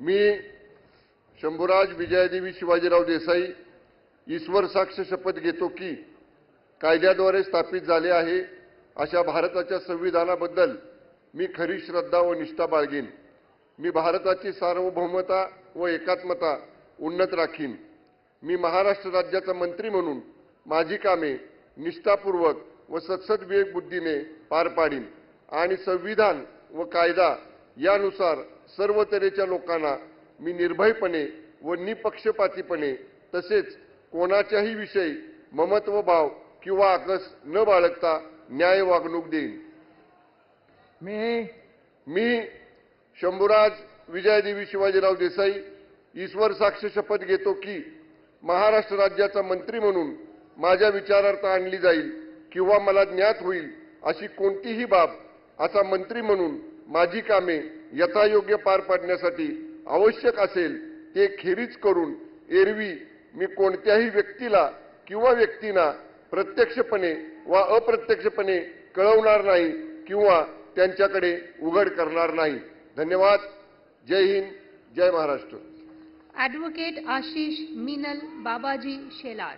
मी शंभूराज विजयदेवी शिवाजीराव देसाई ईश्वर साक्ष शपथ घेतो की कायद्याद्वारे स्थापित झाले आहे अशा भारताच्या संविधानाबद्दल मी खरी श्रद्धा व निष्ठा बाळगेन। मी भारताची सार्वभौमता व एकात्मता उन्नत राखीन। मी महाराष्ट्र राज्याचा मंत्री म्हणून माझी कामे निष्ठापूर्वक व सत्सद बुद्धीने पार पाडीन आणि संविधान व कायदा यानुसार सर्व तऱ्हेच्या लोकांना मी निर्भयपणे व निपक्षपातीपणे तसेच कोणाच्याही विषयी ममत्व भाव किंवा आकस न बाळगता न्याय वागणूक देईन। मी शंभूराज विजयदेवी शिवाजीराव देसाई ईश्वर साक्ष शपथ घेतो की महाराष्ट्र राज्याचा मंत्री म्हणून माझ्या विचारार्थ आणली जाईल किंवा मला ज्ञात होईल अशी कोणतीही बाब असा मंत्री म्हणून माझी कामे यथायोग्य पार पाडण्यासाठी आवश्यक असेल ते खेरीज करून एरवी मी कोणत्याही व्यक्तीला किंवा व्यक्तींना प्रत्यक्षपणे वा अप्रत्यक्षपणे कळवणार नाही किंवा त्यांच्याकडे उघड करणार नाही। धन्यवाद। जय हिंद, जय महाराष्ट्र। ॲडव्होकेट आशिष मीनल बाबाजी शेलार।